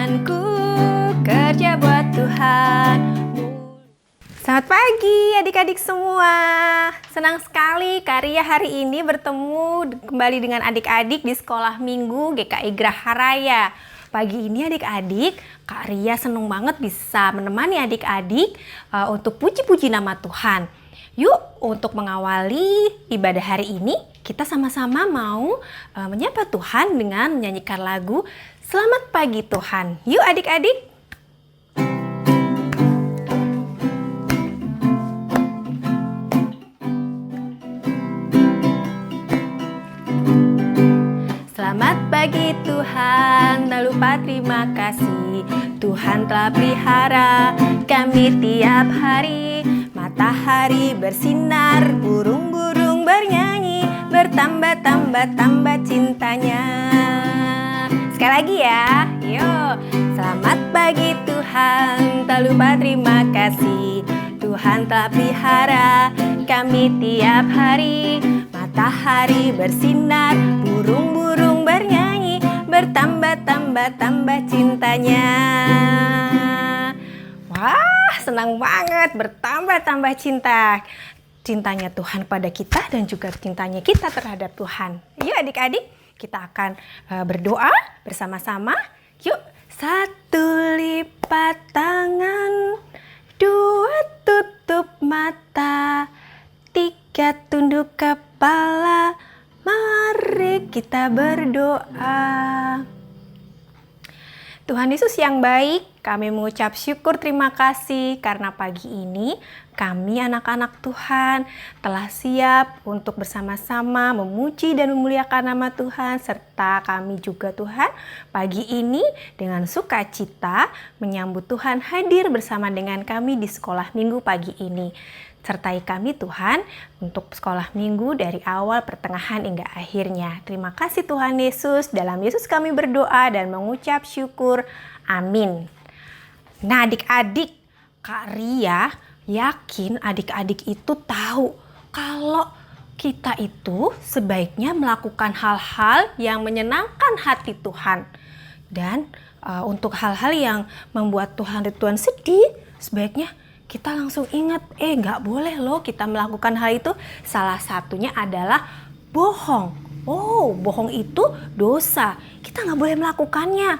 Tuhan, ku kerja buat Tuhan. Selamat pagi adik-adik semua. Senang sekali Kak Ria hari ini bertemu kembali dengan adik-adik di sekolah minggu GKI Graha Raya. Pagi ini adik-adik, Kak Ria senang banget bisa menemani adik-adik untuk puji-puji nama Tuhan. Yuk, untuk mengawali ibadah hari ini, kita sama-sama mau menyapa Tuhan dengan menyanyikan lagu Selamat Pagi Tuhan. Yuk adik-adik. Selamat pagi Tuhan, tak lupa terima kasih. Tuhan telah pelihara kami tiap hari. Matahari bersinar, burung-burung bernyanyi, bertambah-tambah cintanya. Sekali lagi ya, yuk. Selamat pagi Tuhan, tak lupa terima kasih. Tuhan telah pelihara kami tiap hari. Matahari bersinar, burung-burung bernyanyi, bertambah-tambah cintanya. Wah, senang banget, bertambah-tambah cinta. Cintanya Tuhan pada kita dan juga cintanya kita terhadap Tuhan. Yuk adik-adik, kita akan berdoa bersama-sama. Yuk, 1 lipat tangan, 2 tutup mata, 3 tunduk kepala, mari kita berdoa. Tuhan Yesus yang baik, kami mengucap syukur terima kasih karena pagi ini kami anak-anak Tuhan telah siap untuk bersama-sama memuji dan memuliakan nama Tuhan, serta kami juga Tuhan pagi ini dengan sukacita menyambut Tuhan hadir bersama dengan kami di sekolah minggu pagi ini. Sertai kami Tuhan untuk sekolah minggu dari awal, pertengahan hingga akhirnya. Terima kasih Tuhan Yesus, dalam Yesus kami berdoa dan mengucap syukur. Amin. Nah adik-adik, Kak Ria yakin adik-adik itu tahu kalau kita itu sebaiknya melakukan hal-hal yang menyenangkan hati Tuhan. Dan untuk hal-hal yang membuat Tuhan sedih, sebaiknya kita langsung ingat, nggak boleh loh kita melakukan hal itu. Salah satunya adalah bohong. Oh, bohong itu dosa. Kita nggak boleh melakukannya.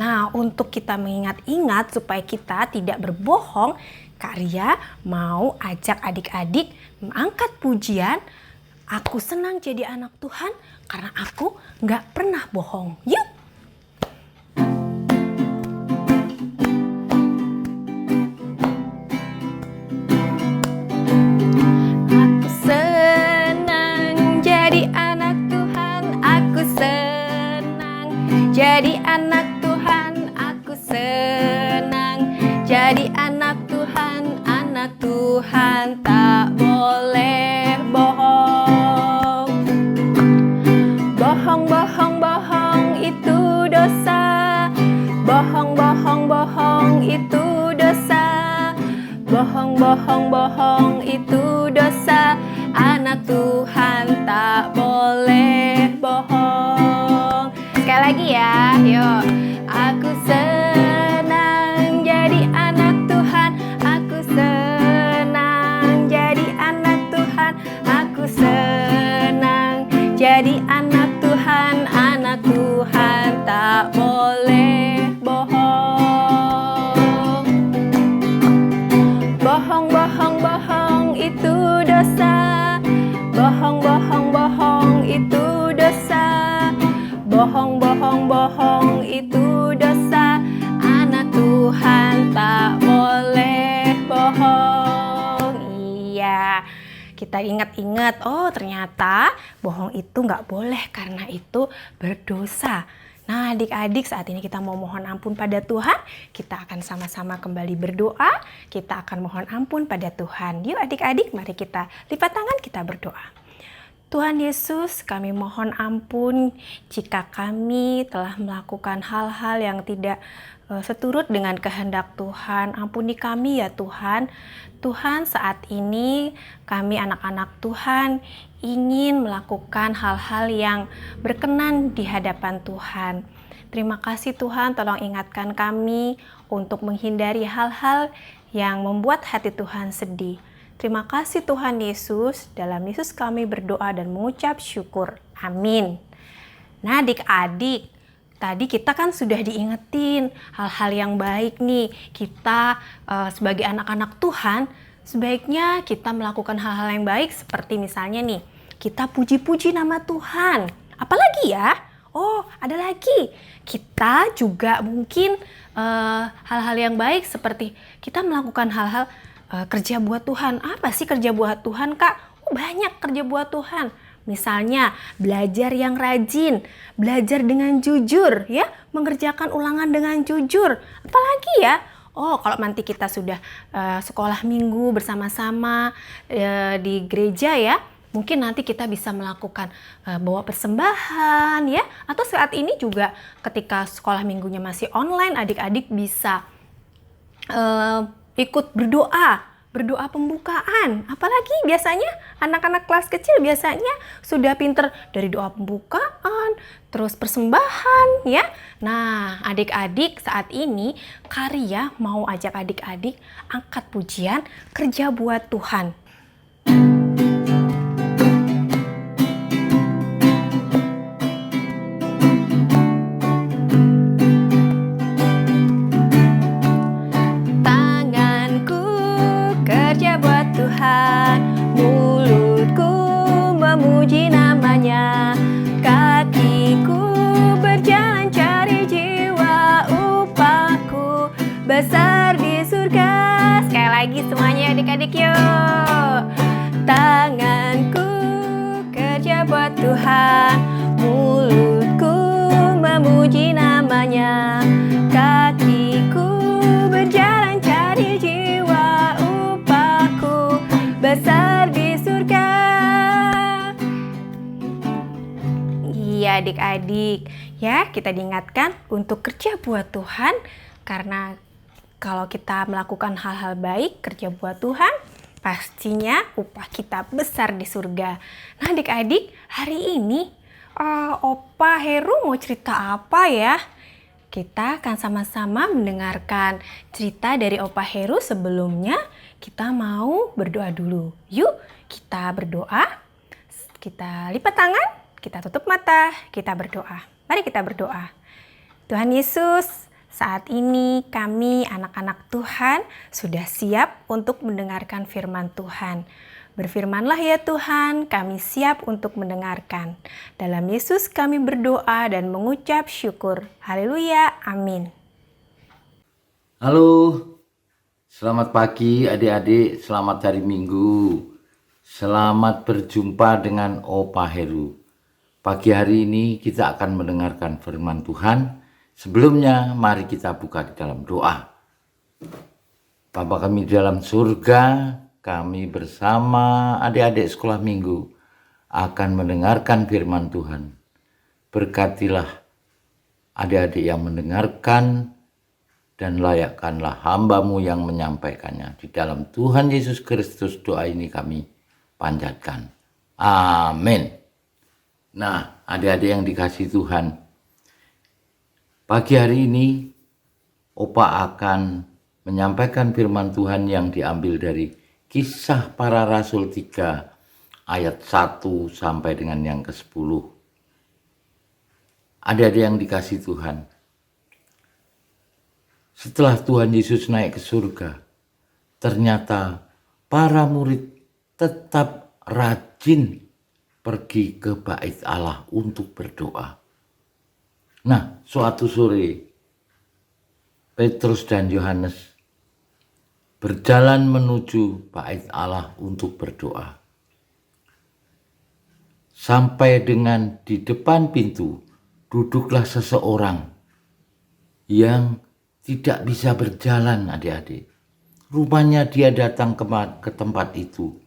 Nah, untuk kita mengingat-ingat supaya kita tidak berbohong, Kak Ria mau ajak adik-adik mengangkat pujian. Aku senang jadi anak Tuhan karena aku nggak pernah bohong. Yuk! Jadi anak Tuhan, aku senang. Jadi anak Tuhan tak boleh bohong. Bohong itu dosa. Bohong itu dosa. Bohong itu dosa. Anak Tuhan tak boleh bohong. Sekali lagi ya, yuk. Aku senang jadi anak Tuhan. Aku senang jadi anak Tuhan. Aku senang jadi anak Tuhan. Anak Tuhan tak boleh bohong. Bohong itu dosa. Bohong itu dosa. Bohong itu dosa. Anak Tuhan tak boleh bohong. Iya, kita ingat-ingat, oh ternyata bohong itu nggak boleh karena itu berdosa. Nah adik-adik, saat ini kita mau mohon ampun pada Tuhan. Kita akan sama-sama kembali berdoa. Kita akan mohon ampun pada Tuhan. Yuk adik-adik, mari kita lipat tangan, kita berdoa. Tuhan Yesus, kami mohon ampun jika kami telah melakukan hal-hal yang tidak seturut dengan kehendak Tuhan. Ampuni kami ya Tuhan. Tuhan, saat ini kami anak-anak Tuhan ingin melakukan hal-hal yang berkenan di hadapan Tuhan. Terima kasih Tuhan, tolong ingatkan kami untuk menghindari hal-hal yang membuat hati Tuhan sedih. Terima kasih Tuhan Yesus, dalam Yesus kami berdoa dan mengucap syukur. Amin. Nah adik-adik, tadi kita kan sudah diingetin hal-hal yang baik nih. Kita sebagai anak-anak Tuhan, sebaiknya kita melakukan hal-hal yang baik seperti misalnya nih, kita puji-puji nama Tuhan. Apalagi ya? Oh, ada lagi. Kita juga mungkin hal-hal yang baik seperti kita melakukan hal-hal kerja buat Tuhan. Apa sih kerja buat Tuhan, Kak? Oh, banyak kerja buat Tuhan. Misalnya belajar yang rajin, belajar dengan jujur ya, mengerjakan ulangan dengan jujur. Apalagi ya? Oh, kalau nanti kita sudah sekolah minggu bersama-sama di gereja ya, mungkin nanti kita bisa melakukan bawa persembahan ya. Atau saat ini juga ketika sekolah minggunya masih online, adik-adik bisa ikut berdoa pembukaan. Apalagi biasanya anak-anak kelas kecil biasanya sudah pinter dari doa pembukaan, terus persembahan ya. Nah, adik-adik saat ini Karya mau ajak adik-adik angkat pujian kerja buat Tuhan. Tuhan, mulutku memuji namanya, kakiku berjalan cari jiwa, upahku besar di surga. Sekali lagi semuanya adik-adik yuk. Tanganku kerja buat Tuhan, mulutku memuji namanya, kakiku berjalan cari jiwa, besar di surga. Iya adik-adik, ya kita diingatkan untuk kerja buat Tuhan, karena kalau kita melakukan hal-hal baik, kerja buat Tuhan, pastinya upah kita besar di surga. Nah adik-adik, hari ini Opa Heru mau cerita apa ya? Kita akan sama-sama mendengarkan cerita dari Opa Heru. Sebelumnya kita mau berdoa dulu. Yuk kita berdoa. Kita lipat tangan, kita tutup mata, kita berdoa. Mari kita berdoa. Tuhan Yesus, saat ini kami anak-anak Tuhan sudah siap untuk mendengarkan firman Tuhan. Berfirmanlah ya Tuhan, kami siap untuk mendengarkan. Dalam Yesus kami berdoa dan mengucap syukur. Haleluya, amin. Halo, selamat pagi adik-adik, selamat hari Minggu. Selamat berjumpa dengan Opa Heru. Pagi hari ini kita akan mendengarkan firman Tuhan. Sebelumnya mari kita buka di dalam doa. Bapa kami di dalam surga, kami bersama adik-adik sekolah minggu akan mendengarkan firman Tuhan. Berkatilah adik-adik yang mendengarkan dan layakkanlah hamba-Mu yang menyampaikannya. Di dalam Tuhan Yesus Kristus doa ini kami panjatkan. Amin. Nah, adik-adik yang dikasihi Tuhan, pagi hari ini Opa akan menyampaikan firman Tuhan yang diambil dari Kisah Para Rasul 3 ayat 1 sampai dengan yang ke-10. Adik-adik yang dikasihi Tuhan, setelah Tuhan Yesus naik ke surga, ternyata para murid tetap rajin pergi ke bait Allah untuk berdoa. Nah, suatu sore Petrus dan Yohanes berjalan menuju bait Allah untuk berdoa. Sampai dengan di depan pintu, duduklah seseorang yang tidak bisa berjalan adik-adik. Rupanya dia datang ke tempat itu.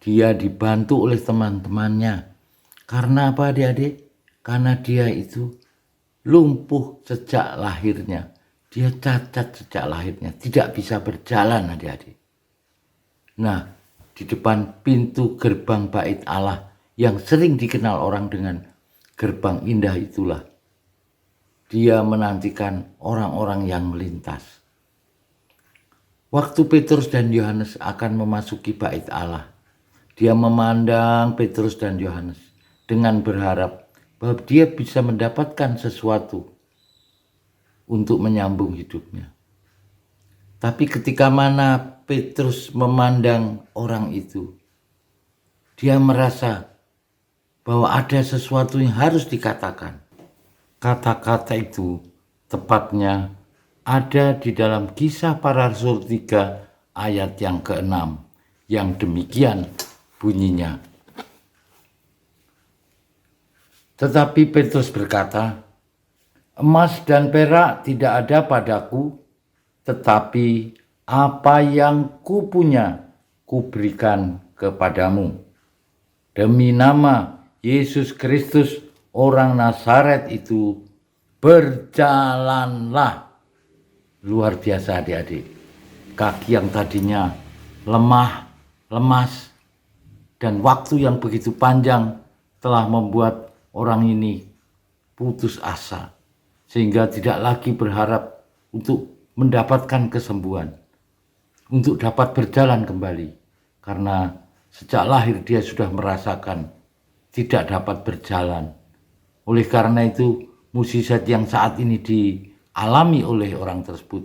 Dia dibantu oleh teman-temannya. Karena apa adik-adik? Karena dia itu lumpuh sejak lahirnya. Dia cacat sejak lahirnya, tidak bisa berjalan adik-adik. Nah, di depan pintu gerbang bait Allah yang sering dikenal orang dengan gerbang indah itulah dia menantikan orang-orang yang melintas. Waktu Petrus dan Yohanes akan memasuki bait Allah, dia memandang Petrus dan Yohanes dengan berharap bahwa dia bisa mendapatkan sesuatu untuk menyambung hidupnya. Tapi ketika mana Petrus memandang orang itu, dia merasa bahwa ada sesuatu yang harus dikatakan. Kata-kata itu tepatnya ada di dalam Kisah Para Rasul 3 ayat yang ke-6 yang demikian bunyinya. Tetapi Petrus berkata, emas dan perak tidak ada padaku, tetapi apa yang kupunya kuberikan kepadamu. Demi nama Yesus Kristus orang Nazaret itu, berjalanlah. Luar biasa adik-adik. Kaki yang tadinya lemah, lemas, dan waktu yang begitu panjang telah membuat orang ini putus asa. Sehingga tidak lagi berharap untuk mendapatkan kesembuhan. Untuk dapat berjalan kembali. Karena sejak lahir dia sudah merasakan tidak dapat berjalan. Oleh karena itu, mukjizat yang saat ini dialami oleh orang tersebut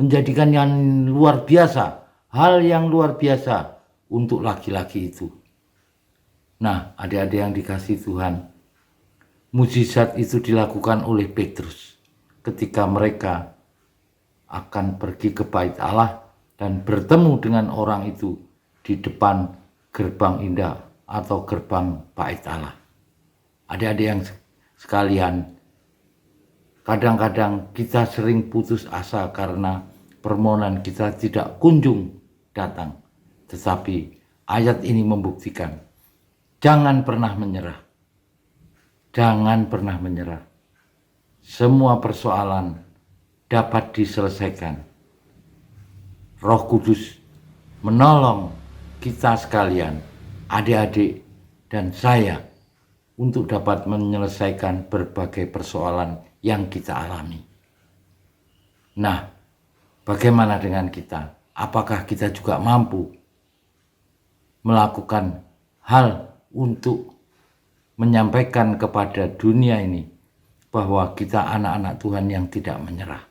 menjadikan yang luar biasa, hal yang luar biasa untuk laki-laki itu. Nah, adik-adik yang dikasihi Tuhan, mukjizat itu dilakukan oleh Petrus ketika mereka akan pergi ke bait Allah dan bertemu dengan orang itu di depan gerbang indah atau gerbang bait Allah. Adik-adik yang sekalian, kadang-kadang kita sering putus asa karena permohonan kita tidak kunjung datang. Tetapi ayat ini membuktikan, jangan pernah menyerah. Jangan pernah menyerah. Semua persoalan dapat diselesaikan. Roh Kudus menolong kita sekalian, adik-adik dan saya, untuk dapat menyelesaikan berbagai persoalan yang kita alami. Nah, bagaimana dengan kita? Apakah kita juga mampu melakukan hal untuk menyampaikan kepada dunia ini bahwa kita anak-anak Tuhan yang tidak menyerah,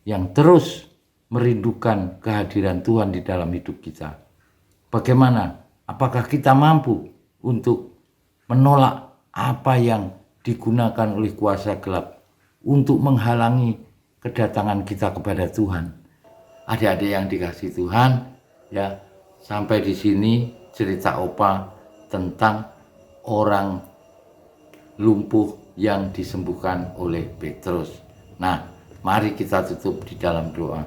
yang terus merindukan kehadiran Tuhan di dalam hidup kita? Bagaimana? Apakah kita mampu untuk menolak apa yang digunakan oleh kuasa gelap untuk menghalangi kedatangan kita kepada Tuhan? Adik-adik yang dikasihi Tuhan, ya, sampai di sini cerita Opa tentang orang lumpuh yang disembuhkan oleh Petrus. Nah, mari kita tutup di dalam doa.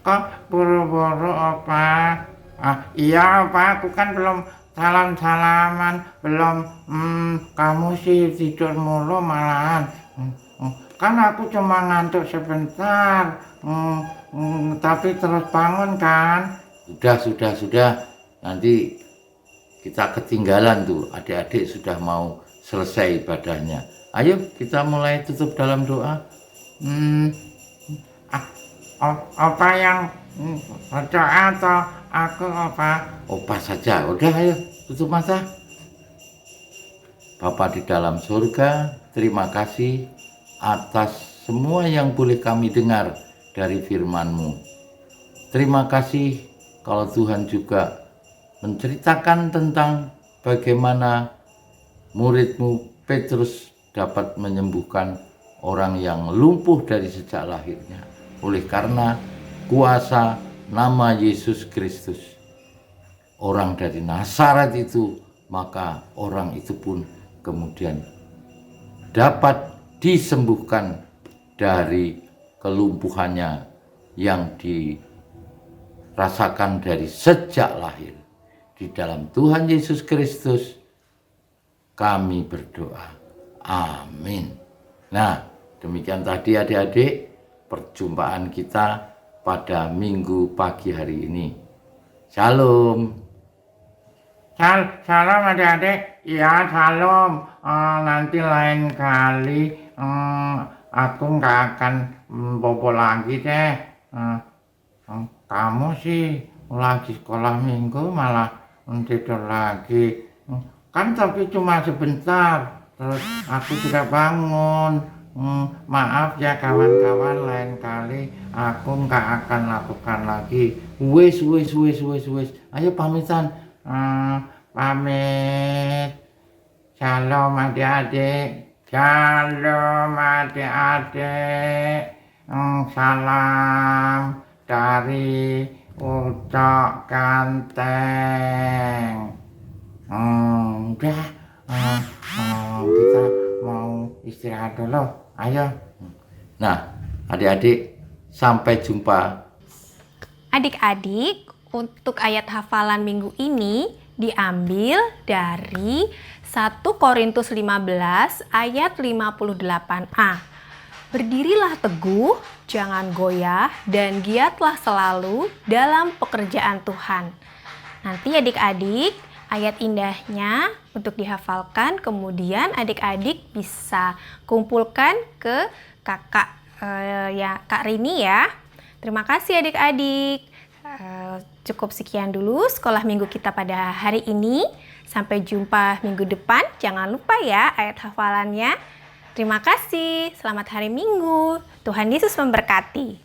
Kok buru-buru Opa? Iya Opa, aku kan belum salam-salaman, belum. Kamu sih tidur mulu malahan. Kan aku cuma ngantuk sebentar. Tapi terus bangun kan? Sudah. Nanti kita ketinggalan tuh, adik-adik sudah mau selesai ibadahnya. Ayo kita mulai tutup dalam doa. Opa yang berdoa atau aku Opa? Opa saja, udah ayo tutup mata. Bapa di dalam surga, terima kasih atas semua yang boleh kami dengar dari firman-Mu. Terima kasih kalau Tuhan juga menceritakan tentang bagaimana murid-Mu Petrus dapat menyembuhkan orang yang lumpuh dari sejak lahirnya. Oleh karena kuasa nama Yesus Kristus, orang dari Nazaret itu, maka orang itu pun kemudian dapat disembuhkan dari kelumpuhannya yang dirasakan dari sejak lahir. Di dalam Tuhan Yesus Kristus kami berdoa. Amin. Nah, demikian tadi adik-adik perjumpaan kita pada minggu pagi hari ini. Shalom. Salam adik-adik. Ya, salam. Nanti lain kali aku nggak akan bobo lagi deh. Kamu sih lagi sekolah minggu malah tidur lagi. Kan tapi cuma sebentar, terus aku juga bangun. Maaf ya kawan-kawan, lain kali aku nggak akan lakukan lagi. Wes. Ayo pamitan. Pamit. Shalom adik-adik. Shalom adik-adik. Salam dari Ucok Ganteng. Udah, kita mau istirahat dulu. Ayo. Nah, adik-adik, sampai jumpa. Adik-adik, untuk ayat hafalan minggu ini diambil dari 1 Korintus 15 ayat 58a. Berdirilah teguh, jangan goyah, dan giatlah selalu dalam pekerjaan Tuhan. Nanti adik-adik, ayat indahnya untuk dihafalkan, kemudian adik-adik bisa kumpulkan ke kakak Kak Rini ya. Terima kasih adik-adik. Cukup sekian dulu sekolah minggu kita pada hari ini. Sampai jumpa minggu depan. Jangan lupa ya ayat hafalannya. Terima kasih. Selamat hari Minggu. Tuhan Yesus memberkati.